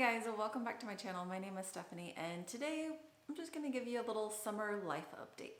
guys, welcome back to my channel. My name is Stephanie and today I'm just going to give you a little summer life update.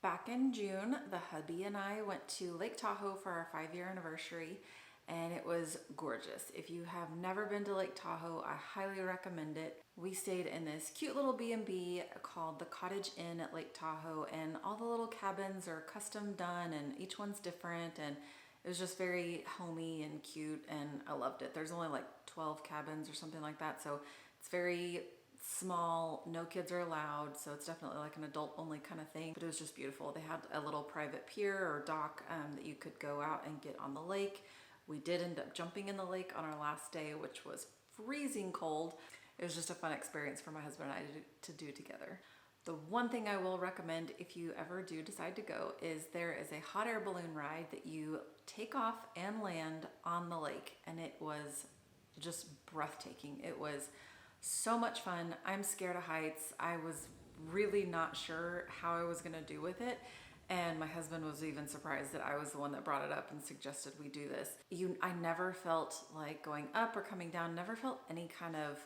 Back in June, the hubby and I went to Lake Tahoe for our 5-year anniversary and it was gorgeous. If you have never been to Lake Tahoe, I highly recommend it. We stayed in this cute little B&B called the Cottage Inn at Lake Tahoe, and all the little cabins are custom done and each one's different, and it was just very homey and cute and I loved it. There's only like 12 cabins or something like that, so it's very small, no kids are allowed, so it's definitely like an adult only kind of thing, but it was just beautiful. They had a little private pier or dock that you could go out and get on the lake. We did end up jumping in the lake on our last day, which was freezing cold. It was just a fun experience for my husband and I to do together. The one thing I will recommend if you ever do decide to go is there is a hot air balloon ride that you take off and land on the lake, and it was just breathtaking. It was so much fun. I'm scared of heights. I was really not sure how I was gonna do with it. And my husband was even surprised that I was the one that brought it up and suggested we do this. I never felt like going up or coming down, never felt any kind of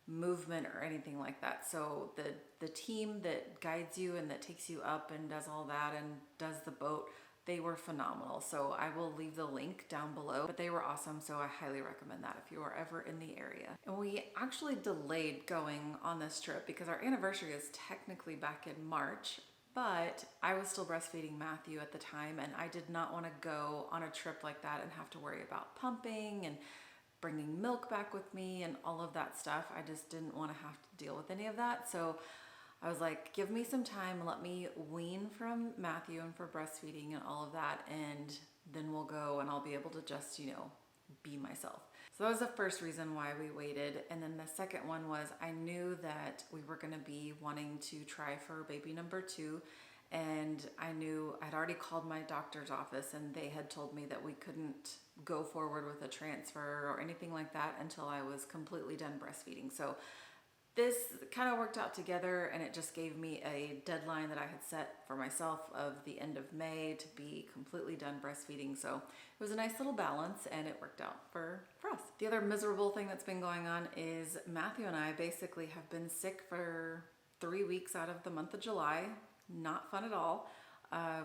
movement or anything like that. So the team that guides you and that takes you up and does all that and does the boat, they were phenomenal. So I will leave the link down below, but they were awesome. So I highly recommend that if you are ever in the area. And we actually delayed going on this trip because our anniversary is technically back in March, but I was still breastfeeding Matthew at the time and I did not want to go on a trip like that and have to worry about pumping and bringing milk back with me and all of that stuff. I just didn't want to have to deal with any of that. So I was like, give me some time, let me wean from Matthew and for breastfeeding and all of that, and then we'll go and I'll be able to just, be myself. So that was the first reason why we waited. And then the second one was I knew that we were going to be wanting to try for baby number 2. And I knew I'd already called my doctor's office and they had told me that we couldn't go forward with a transfer or anything like that until I was completely done breastfeeding. So this kind of worked out together, and it just gave me a deadline that I had set for myself of the end of May to be completely done breastfeeding. So it was a nice little balance and it worked out for us. The other miserable thing that's been going on is Matthew and I basically have been sick for 3 weeks out of the month of July. Not fun at all.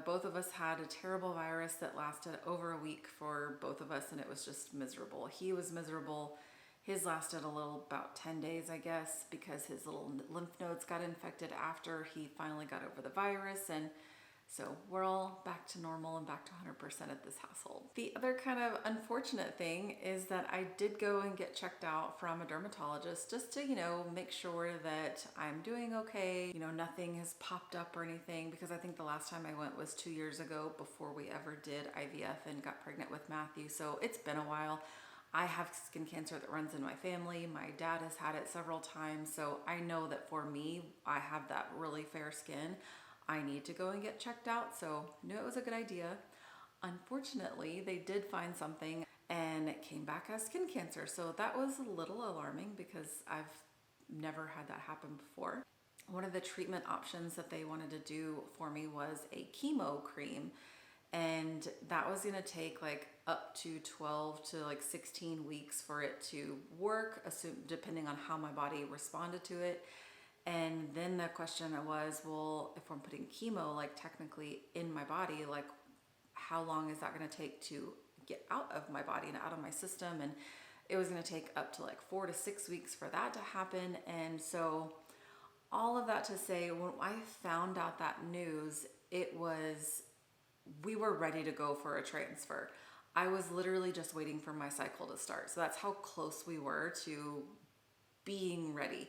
Both of us had a terrible virus that lasted over a week for both of us, and it was just miserable. He was miserable. His lasted about 10 days, I guess, because his little lymph nodes got infected after he finally got over the virus. And so we're all back to normal and back to 100% at this household. The other kind of unfortunate thing is that I did go and get checked out from a dermatologist just to, make sure that I'm doing okay. Nothing has popped up or anything, because I think the last time I went was 2 years ago before we ever did IVF and got pregnant with Matthew. So it's been a while. I have skin cancer that runs in my family. My dad has had it several times. So I know that for me, I have that really fair skin. I need to go and get checked out. So I knew it was a good idea. Unfortunately, they did find something and it came back as skin cancer. So that was a little alarming because I've never had that happen before. One of the treatment options that they wanted to do for me was a chemo cream. And that was gonna take up to 12 to 16 weeks for it to work, depending on how my body responded to it. And then the question was, well, if I'm putting chemo technically in my body, how long is that gonna take to get out of my body and out of my system? And it was gonna take up to 4 to 6 weeks for that to happen. And so all of that to say, when I found out that news, we were ready to go for a transfer. I was literally just waiting for my cycle to start. So that's how close we were to being ready.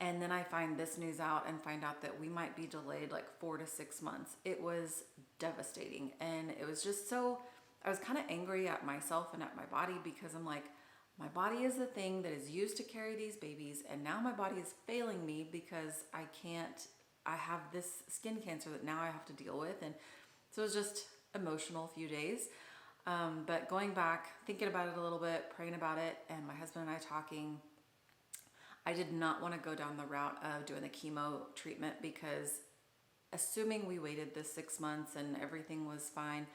And then I find this news out and find out that we might be delayed 4 to 6 months. It was devastating. And it was just I was kind of angry at myself and at my body, because I'm like, my body is the thing that is used to carry these babies. And now my body is failing me because I have this skin cancer that now I have to deal with. And so it was just emotional few days. But going back, thinking about it a little bit, praying about it, and my husband and I talking, I did not want to go down the route of doing the chemo treatment, because assuming we waited the 6 months and everything was fine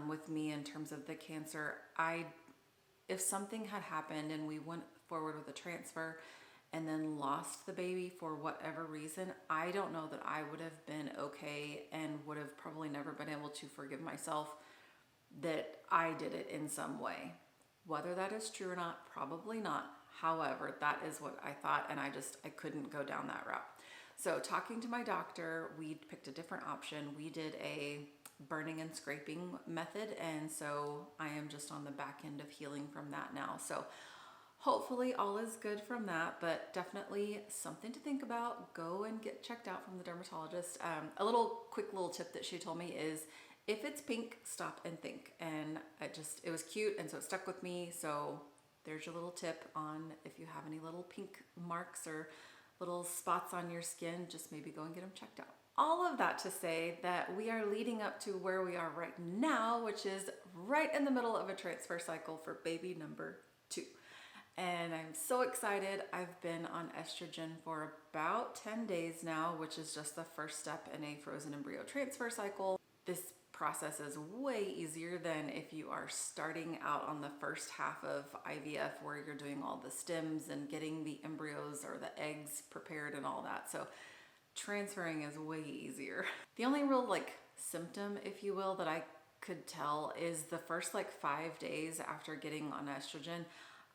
with me in terms of the cancer, if something had happened and we went forward with a transfer and then lost the baby for whatever reason, I don't know that I would have been okay and would have probably never been able to forgive myself that I did it in some way. Whether that is true or not, probably not. However, that is what I thought, and I couldn't go down that route. So talking to my doctor, we picked a different option. We did a burning and scraping method, and so I am just on the back end of healing from that now. So hopefully all is good from that, but definitely something to think about. Go and get checked out from the dermatologist. A quick little tip that she told me is, if it's pink, stop and think. And it was cute, and so it stuck with me. So there's your little tip on if you have any little pink marks or little spots on your skin, just maybe go and get them checked out. All of that to say that we are leading up to where we are right now, which is right in the middle of a transfer cycle for baby number 2. And I'm so excited. I've been on estrogen for about 10 days now, which is just the first step in a frozen embryo transfer cycle. This process is way easier than if you are starting out on the first half of IVF, where you're doing all the stems and getting the embryos or the eggs prepared and all that. So transferring is way easier. The only real symptom, if you will, that I could tell is the first 5 days after getting on estrogen,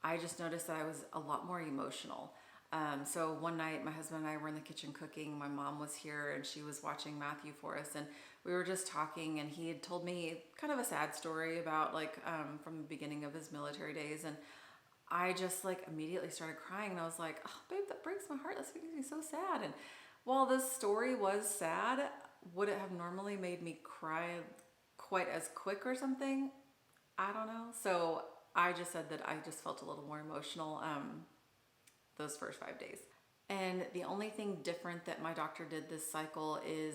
I just noticed that I was a lot more emotional. So one night my husband and I were in the kitchen cooking. My mom was here and she was watching Matthew for us, and we were just talking, and he had told me kind of a sad story about from the beginning of his military days, and I just immediately started crying, and I was like, oh babe, that breaks my heart. That's making me so sad. And while this story was sad, would it have normally made me cry quite as quick or something? I don't know. So I just said that I just felt a little more emotional those first 5 days. And the only thing different that my doctor did this cycle is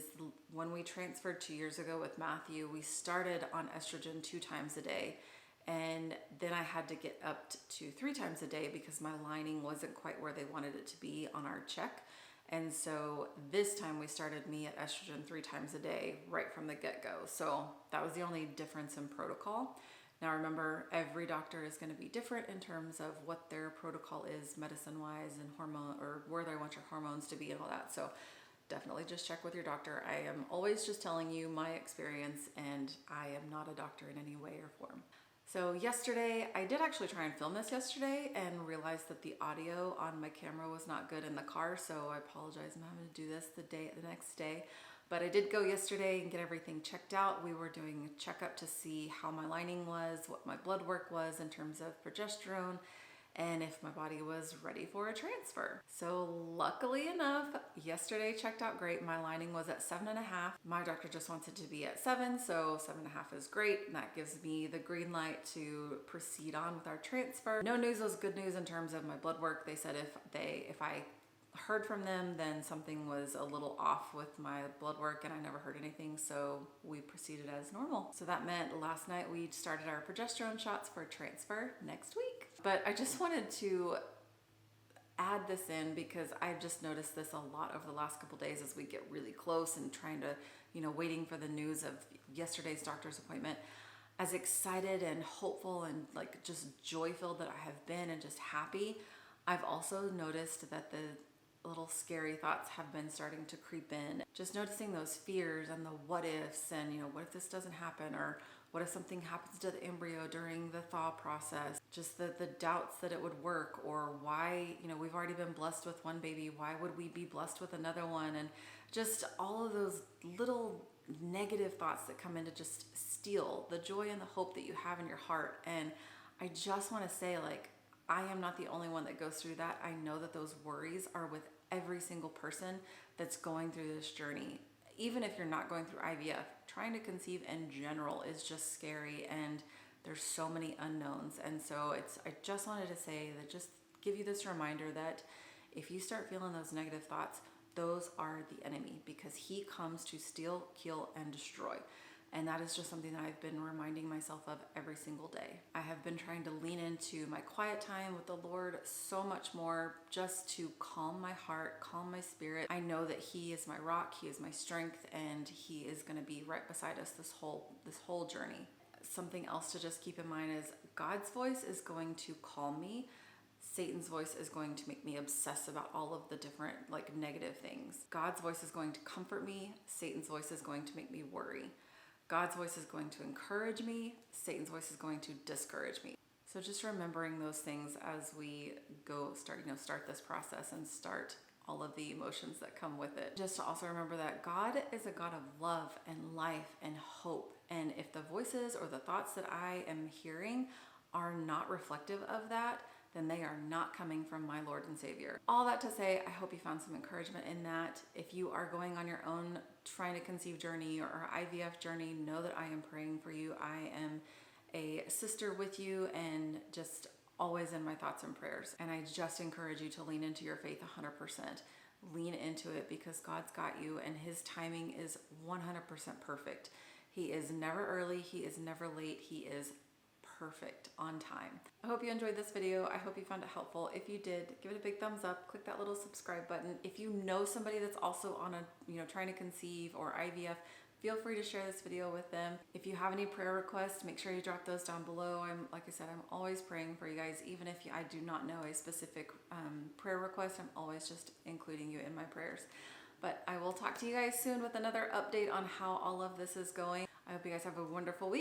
when we transferred 2 years ago with Matthew, we started on estrogen 2 times a day. And then I had to get up to 3 times a day because my lining wasn't quite where they wanted it to be on our check. And so this time we started me at estrogen 3 times a day right from the get-go. So that was the only difference in protocol. Now remember, every doctor is going to be different in terms of what their protocol is medicine-wise and hormone, or where they want your hormones to be and all that. So definitely just check with your doctor. I am always just telling you my experience, and I am not a doctor in any way or form. So yesterday, I did actually try and film this yesterday and realized that the audio on my camera was not good in the car. So I apologize. I'm having to do this the next day. But I did go yesterday and get everything checked out. We were doing a checkup to see how my lining was, what my blood work was in terms of progesterone, and if my body was ready for a transfer. So luckily enough, yesterday checked out great. My lining was at 7.5. My doctor just wants it to be at 7, so 7.5 is great. And that gives me the green light to proceed on with our transfer. No news was good news in terms of my blood work. They said if I heard from them, then something was a little off with my blood work, and I never heard anything, so we proceeded as normal. So that meant last night we started our progesterone shots for transfer next week. But I just wanted to add this in because I've just noticed this a lot over the last couple days as we get really close and trying to, waiting for the news of yesterday's doctor's appointment. As excited and hopeful and just joy-filled that I have been and just happy, I've also noticed that the little scary thoughts have been starting to creep in. Just noticing those fears and the what ifs, and what if this doesn't happen, or what if something happens to the embryo during the thaw process? Just the doubts that it would work, or why, we've already been blessed with one baby, why would we be blessed with another one? And just all of those little negative thoughts that come in to just steal the joy and the hope that you have in your heart. And I just want to say, I am not the only one that goes through that. I know that those worries are with every single person that's going through this journey. Even if you're not going through IVF, trying to conceive in general is just scary, and there's so many unknowns. And so I just wanted to say that, just give you this reminder that if you start feeling those negative thoughts, those are the enemy, because he comes to steal, kill, and destroy. And that is just something that I've been reminding myself of every single day. I have been trying to lean into my quiet time with the Lord so much more, just to calm my heart, calm my spirit. I know that he is my rock, he is my strength, and he is going to be right beside us this whole journey. Something else to just keep in mind is God's voice is going to calm me Satan's voice is going to make me obsess about all of the different like negative things. God's voice is going to comfort me. Satan's voice is going to make me worry. God's voice is going to encourage me. Satan's voice is going to discourage me. So just remembering those things as we start this process and start all of the emotions that come with it. Just to also remember that God is a God of love and life and hope. And if the voices or the thoughts that I am hearing are not reflective of that, then they are not coming from my Lord and Savior. All that to say, I hope you found some encouragement in that. If you are going on your own trying to conceive journey or IVF journey, know that I am praying for you. I am a sister with you and just always in my thoughts and prayers. And I just encourage you to lean into your faith 100%. Lean into it because God's got you and his timing is 100% perfect. He is never early. He is never late. He is perfect on time. I hope you enjoyed this video. I hope you found it helpful. If you did, give it a big thumbs up, click that little subscribe button. If you know somebody that's also on trying to conceive or IVF, feel free to share this video with them. If you have any prayer requests, make sure you drop those down below. Like I said, I'm always praying for you guys. Even if I do not know a specific prayer request, I'm always just including you in my prayers. But I will talk to you guys soon with another update on how all of this is going. I hope you guys have a wonderful week.